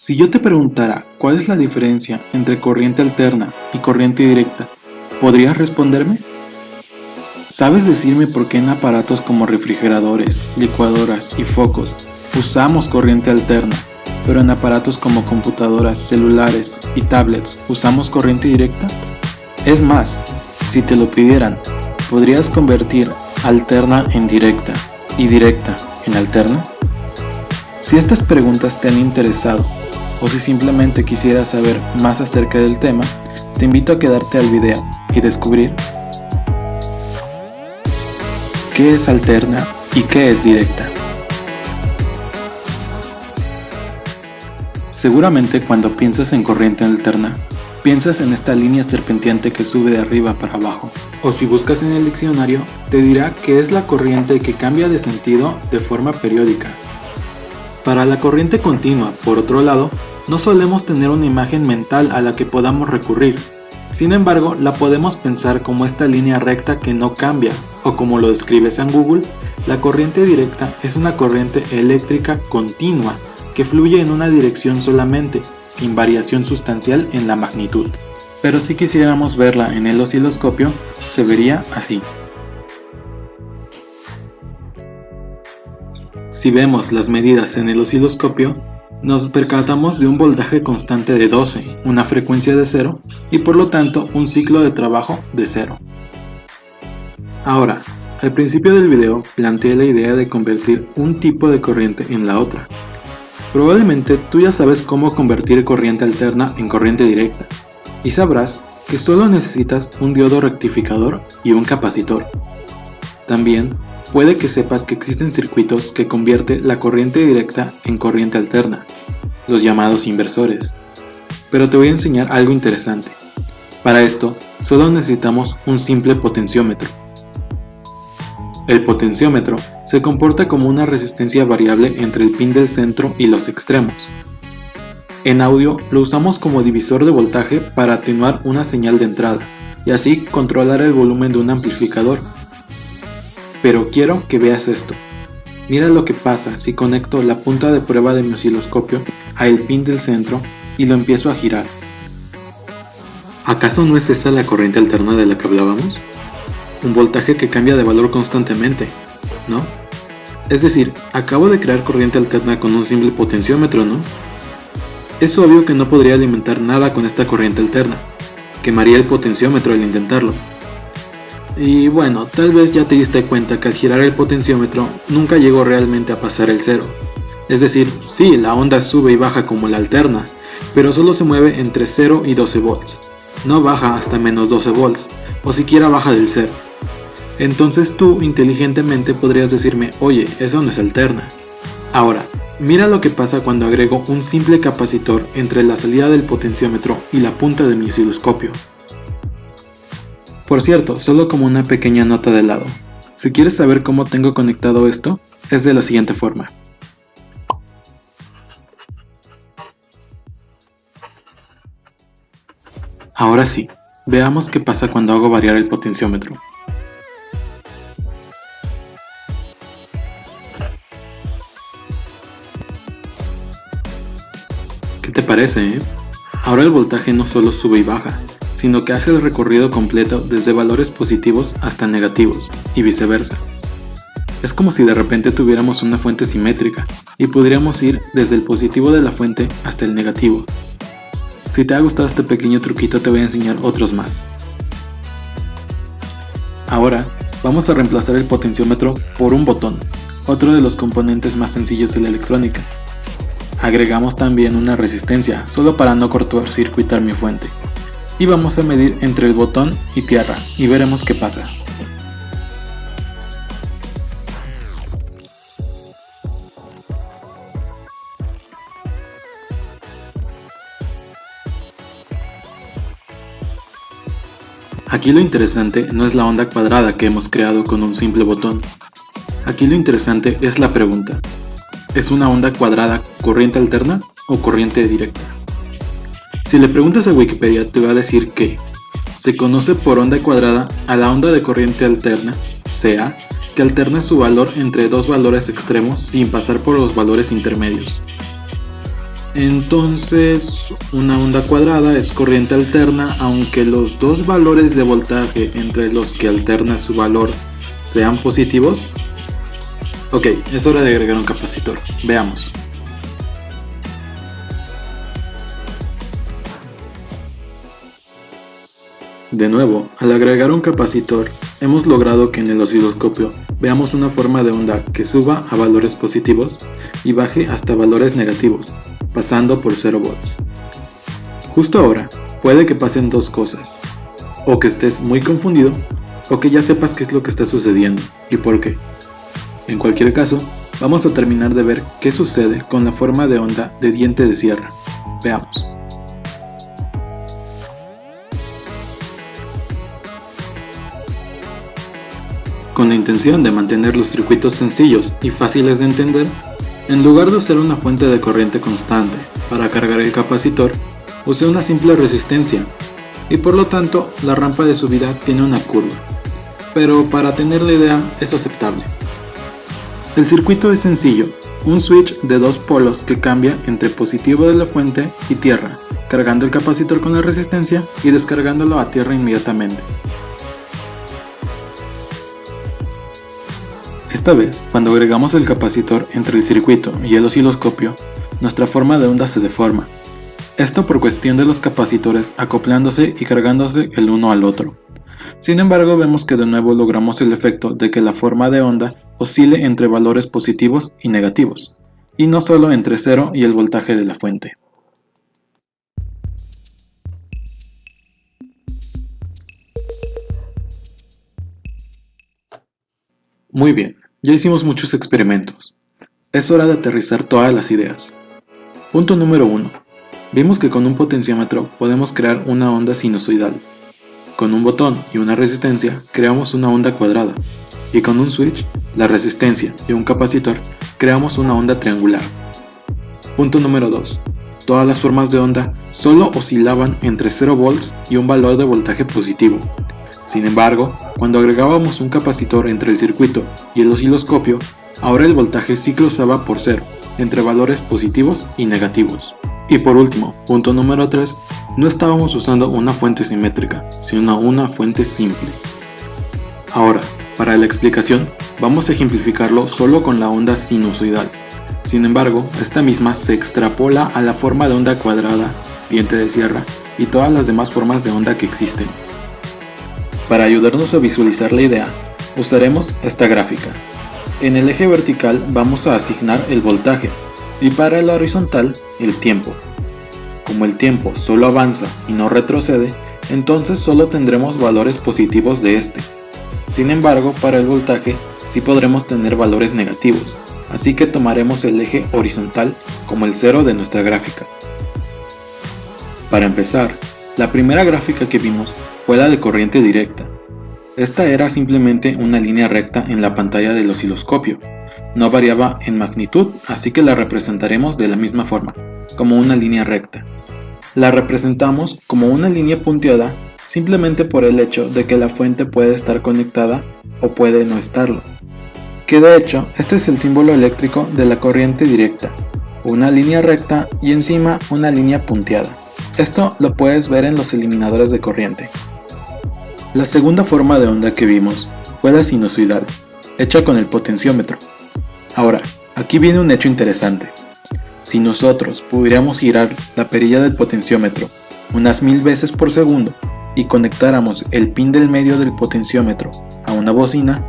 Si yo te preguntara cuál es la diferencia entre corriente alterna y corriente directa, ¿podrías responderme? ¿Sabes decirme por qué en aparatos como refrigeradores, licuadoras y focos usamos corriente alterna, pero en aparatos como computadoras, celulares y tablets usamos corriente directa? Es más, si te lo pidieran, ¿podrías convertir alterna en directa y directa en alterna? Si estas preguntas te han interesado, o si simplemente quisieras saber más acerca del tema, te invito a quedarte al video y descubrir qué es alterna y qué es directa. Seguramente cuando piensas en corriente alterna, piensas en esta línea serpenteante que sube de arriba para abajo. O si buscas en el diccionario, te dirá que es la corriente que cambia de sentido de forma periódica. Para la corriente continua, por otro lado, no solemos tener una imagen mental a la que podamos recurrir. Sin embargo, la podemos pensar como esta línea recta que no cambia, o como lo describe San Google, la corriente directa es una corriente eléctrica continua que fluye en una dirección solamente, sin variación sustancial en la magnitud. Pero si quisiéramos verla en el osciloscopio, se vería así. Si vemos las medidas en el osciloscopio, nos percatamos de un voltaje constante de 12, una frecuencia de 0 y por lo tanto un ciclo de trabajo de 0. Ahora, al principio del video planteé la idea de convertir un tipo de corriente en la otra. Probablemente tú ya sabes cómo convertir corriente alterna en corriente directa y sabrás que solo necesitas un diodo rectificador y un capacitor. También puede que sepas que existen circuitos que convierten la corriente directa en corriente alterna, los llamados inversores. Pero te voy a enseñar algo interesante. Para esto, solo necesitamos un simple potenciómetro. El potenciómetro se comporta como una resistencia variable entre el pin del centro y los extremos. En audio lo usamos como divisor de voltaje para atenuar una señal de entrada y así controlar el volumen de un amplificador. Pero quiero que veas esto. Mira lo que pasa si conecto la punta de prueba de mi osciloscopio a el pin del centro y lo empiezo a girar. ¿Acaso no es esa la corriente alterna de la que hablábamos? Un voltaje que cambia de valor constantemente, ¿no? Es decir, acabo de crear corriente alterna con un simple potenciómetro, ¿no? Es obvio que no podría alimentar nada con esta corriente alterna. Quemaría el potenciómetro al intentarlo. Y bueno, tal vez ya te diste cuenta que al girar el potenciómetro nunca llegó realmente a pasar el cero. Es decir, sí, la onda sube y baja como la alterna, pero solo se mueve entre 0 y 12 volts. No baja hasta menos 12 volts, o siquiera baja del cero. Entonces tú inteligentemente podrías decirme, oye, eso no es alterna. Ahora, mira lo que pasa cuando agrego un simple capacitor entre la salida del potenciómetro y la punta de mi osciloscopio. Por cierto, solo como una pequeña nota de lado, si quieres saber cómo tengo conectado esto, es de la siguiente forma. Ahora sí, veamos qué pasa cuando hago variar el potenciómetro. ¿Qué te parece, Ahora el voltaje no solo sube y baja, sino que hace el recorrido completo desde valores positivos hasta negativos, y viceversa. Es como si de repente tuviéramos una fuente simétrica, y podríamos ir desde el positivo de la fuente hasta el negativo. Si te ha gustado este pequeño truquito te voy a enseñar otros más. Ahora, vamos a reemplazar el potenciómetro por un botón, otro de los componentes más sencillos de la electrónica. Agregamos también una resistencia, solo para no cortocircuitar mi fuente. Y vamos a medir entre el botón y tierra y veremos qué pasa. Aquí lo interesante no es la onda cuadrada que hemos creado con un simple botón. Aquí lo interesante es la pregunta. ¿Es una onda cuadrada corriente alterna o corriente directa? Si le preguntas a Wikipedia te va a decir que se conoce por onda cuadrada a la onda de corriente alterna, CA, que alterna su valor entre dos valores extremos sin pasar por los valores intermedios. Entonces, una onda cuadrada es corriente alterna aunque los dos valores de voltaje entre los que alterna su valor sean positivos. Ok, es hora de agregar un capacitor. Veamos. De nuevo, al agregar un capacitor, hemos logrado que en el osciloscopio veamos una forma de onda que suba a valores positivos y baje hasta valores negativos, pasando por 0 volts. Justo ahora, puede que pasen dos cosas, o que estés muy confundido, o que ya sepas qué es lo que está sucediendo y por qué. En cualquier caso, vamos a terminar de ver qué sucede con la forma de onda de diente de sierra. Veamos. Con la intención de mantener los circuitos sencillos y fáciles de entender, en lugar de usar una fuente de corriente constante para cargar el capacitor, usé una simple resistencia y por lo tanto la rampa de subida tiene una curva, pero para tener la idea es aceptable. El circuito es sencillo, un switch de dos polos que cambia entre positivo de la fuente y tierra, cargando el capacitor con la resistencia y descargándolo a tierra inmediatamente. Esta vez, cuando agregamos el capacitor entre el circuito y el osciloscopio, nuestra forma de onda se deforma. Esto por cuestión de los capacitores acoplándose y cargándose el uno al otro. Sin embargo, vemos que de nuevo logramos el efecto de que la forma de onda oscile entre valores positivos y negativos, y no solo entre 0 y el voltaje de la fuente. Muy bien, ya hicimos muchos experimentos. Es hora de aterrizar todas las ideas. Punto número 1. Vimos que con un potenciómetro podemos crear una onda sinusoidal. Con un botón y una resistencia creamos una onda cuadrada. Y con un switch, la resistencia y un capacitor creamos una onda triangular. Punto número 2. Todas las formas de onda solo oscilaban entre 0 volts y un valor de voltaje positivo. Sin embargo, cuando agregábamos un capacitor entre el circuito y el osciloscopio, ahora el voltaje sí cruzaba por 0, entre valores positivos y negativos. Y por último, punto número 3, no estábamos usando una fuente simétrica, sino una fuente simple. Ahora, para la explicación, vamos a ejemplificarlo solo con la onda sinusoidal. Sin embargo, esta misma se extrapola a la forma de onda cuadrada, diente de sierra, y todas las demás formas de onda que existen. Para ayudarnos a visualizar la idea, usaremos esta gráfica. En el eje vertical vamos a asignar el voltaje y para el horizontal el tiempo. Como el tiempo solo avanza y no retrocede, entonces solo tendremos valores positivos de este. Sin embargo, para el voltaje sí podremos tener valores negativos, así que tomaremos el eje horizontal como el 0 de nuestra gráfica. Para empezar, la primera gráfica que vimos fue la de corriente directa. Esta era simplemente una línea recta en la pantalla del osciloscopio. No variaba en magnitud, así que la representaremos de la misma forma, como una línea recta. La representamos como una línea punteada simplemente por el hecho de que la fuente puede estar conectada o puede no estarlo. Que de hecho, este es el símbolo eléctrico de la corriente directa, una línea recta y encima una línea punteada. Esto lo puedes ver en los eliminadores de corriente. La segunda forma de onda que vimos fue la sinusoidal, hecha con el potenciómetro. Ahora, aquí viene un hecho interesante. Si nosotros pudiéramos girar la perilla del potenciómetro unas 1000 veces por segundo y conectáramos el pin del medio del potenciómetro a una bocina,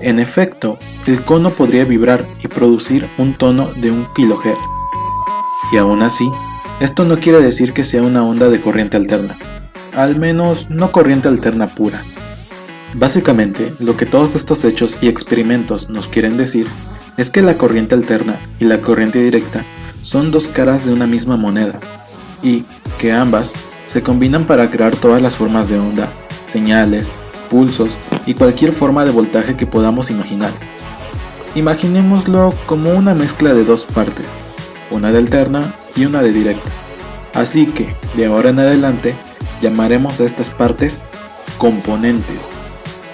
en efecto, el cono podría vibrar y producir un tono de 1 kHz. Y aún así, esto no quiere decir que sea una onda de corriente alterna, al menos no corriente alterna pura. Básicamente, lo que todos estos hechos y experimentos nos quieren decir es que la corriente alterna y la corriente directa son dos caras de una misma moneda, y que ambas se combinan para crear todas las formas de onda, señales, pulsos y cualquier forma de voltaje que podamos imaginar. Imaginémoslo como una mezcla de dos partes, una de alterna y una de directa. Así que, de ahora en adelante, llamaremos a estas partes componentes.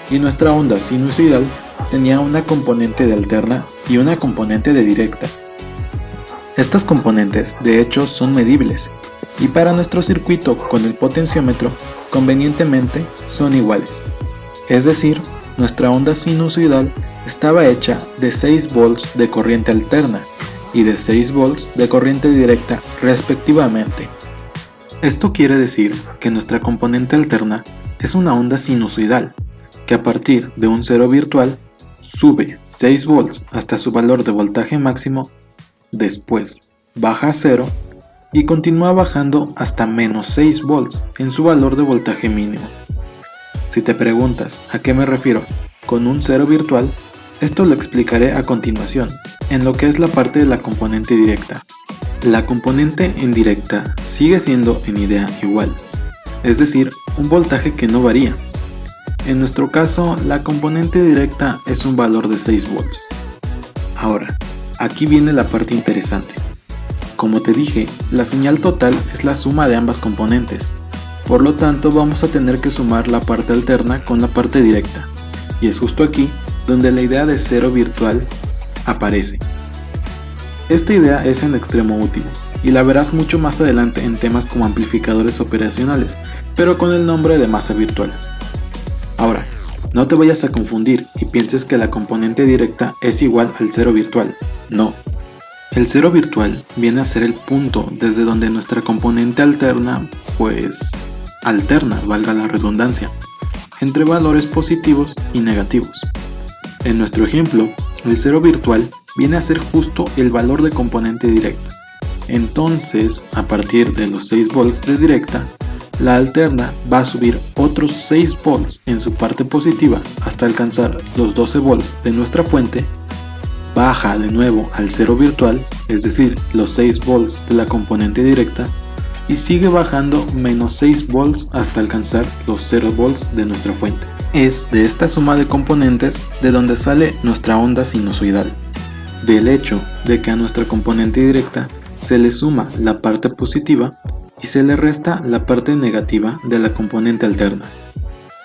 Y nuestra onda sinusoidal tenía una componente de alterna y una componente de directa. Estas componentes de hecho son medibles y para nuestro circuito con el potenciómetro convenientemente son iguales. Es decir, nuestra onda sinusoidal estaba hecha de 6 volts de corriente alterna y de 6 volts de corriente directa respectivamente. Esto quiere decir que nuestra componente alterna es una onda sinusoidal que a partir de un cero virtual sube 6 volts hasta su valor de voltaje máximo, después baja a 0 y continúa bajando hasta menos 6 volts en su valor de voltaje mínimo. Si te preguntas a qué me refiero con un cero virtual, esto lo explicaré a continuación, en lo que es la parte de la componente directa. La componente indirecta sigue siendo en idea igual, es decir, un voltaje que no varía. En nuestro caso, la componente directa es un valor de 6 volts. Ahora, aquí viene la parte interesante. Como te dije, la señal total es la suma de ambas componentes. Por lo tanto, vamos a tener que sumar la parte alterna con la parte directa. Y es justo aquí donde la idea de cero virtual aparece. Esta idea es en extremo útil, y la verás mucho más adelante en temas como amplificadores operacionales, pero con el nombre de masa virtual. Ahora, no te vayas a confundir y pienses que la componente directa es igual al cero virtual. No. El cero virtual viene a ser el punto desde donde nuestra componente alterna, alterna, valga la redundancia, entre valores positivos y negativos. En nuestro ejemplo, el cero virtual viene a ser justo el valor de componente directa. Entonces, a partir de los 6 volts de directa, la alterna va a subir otros 6 volts en su parte positiva hasta alcanzar los 12 volts de nuestra fuente, baja de nuevo al cero virtual, es decir, los 6 volts de la componente directa, y sigue bajando menos 6 volts hasta alcanzar los 0 volts de nuestra fuente. Es de esta suma de componentes de donde sale nuestra onda sinusoidal, del hecho de que a nuestra componente directa se le suma la parte positiva y se le resta la parte negativa de la componente alterna.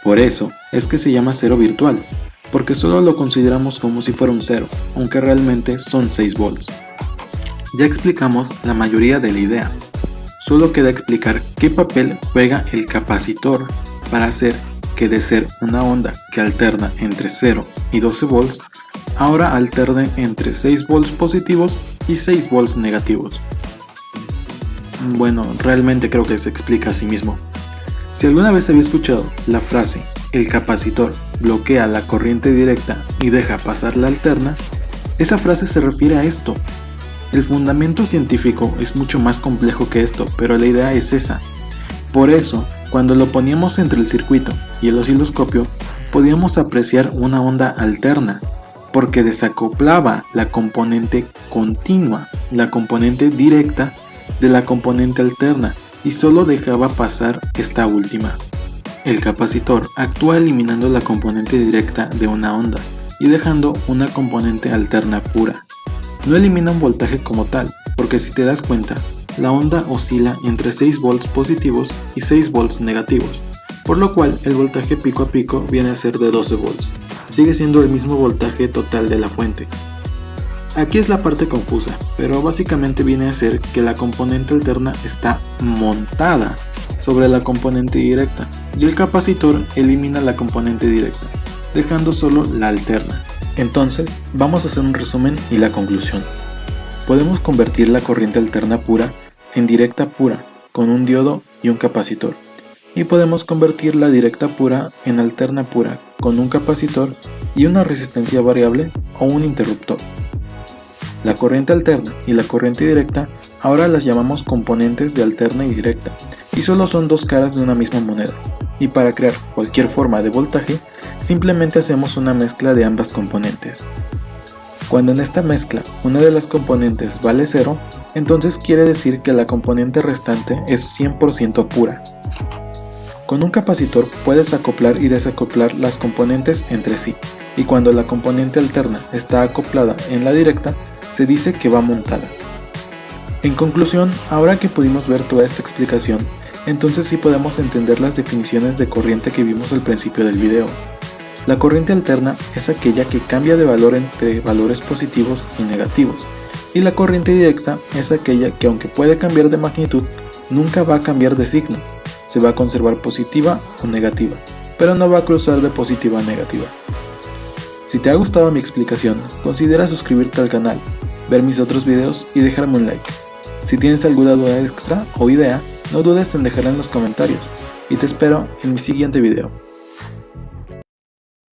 Por eso es que se llama cero virtual, porque solo lo consideramos como si fuera un cero, aunque realmente son 6 volts. Ya explicamos la mayoría de la idea, solo queda explicar qué papel juega el capacitor para hacer que de ser una onda que alterna entre 0 y 12 volts, ahora alterne entre 6 volts positivos y 6 volts negativos. Bueno, realmente creo que se explica a sí mismo. Si alguna vez había escuchado la frase "el capacitor bloquea la corriente directa y deja pasar la alterna", esa frase se refiere a esto. El fundamento científico es mucho más complejo que esto, pero la idea es esa. Por eso, cuando lo poníamos entre el circuito y el osciloscopio, podíamos apreciar una onda alterna, porque desacoplaba la componente continua, la componente directa, de la componente alterna y solo dejaba pasar esta última. El capacitor actúa eliminando la componente directa de una onda y dejando una componente alterna pura. No elimina un voltaje como tal, porque si te das cuenta, la onda oscila entre 6 volts positivos y 6 volts negativos, por lo cual el voltaje pico a pico viene a ser de 12 volts. Sigue siendo el mismo voltaje total de la fuente. Aquí es la parte confusa, pero básicamente viene a ser que la componente alterna está montada sobre la componente directa y el capacitor elimina la componente directa, dejando solo la alterna. Entonces, vamos a hacer un resumen y la conclusión. Podemos convertir la corriente alterna pura en directa pura con un diodo y un capacitor, y podemos convertir la directa pura en alterna pura con un capacitor y una resistencia variable o un interruptor. La corriente alterna y la corriente directa ahora las llamamos componentes de alterna y directa, y solo son dos caras de una misma moneda, y para crear cualquier forma de voltaje simplemente hacemos una mezcla de ambas componentes. Cuando en esta mezcla una de las componentes vale 0, entonces quiere decir que la componente restante es 100% pura. Con un capacitor puedes acoplar y desacoplar las componentes entre sí, y cuando la componente alterna está acoplada en la directa, se dice que va montada. En conclusión, ahora que pudimos ver toda esta explicación, entonces sí podemos entender las definiciones de corriente que vimos al principio del video. La corriente alterna es aquella que cambia de valor entre valores positivos y negativos, Y la corriente directa es aquella que, aunque puede cambiar de magnitud, nunca va a cambiar de signo. Se va a conservar positiva o negativa, pero no va a cruzar de positiva a negativa. Si te ha gustado mi explicación, considera suscribirte al canal, ver mis otros videos y dejarme un like. Si tienes alguna duda extra o idea, no dudes en dejarla en los comentarios, y te espero en mi siguiente video.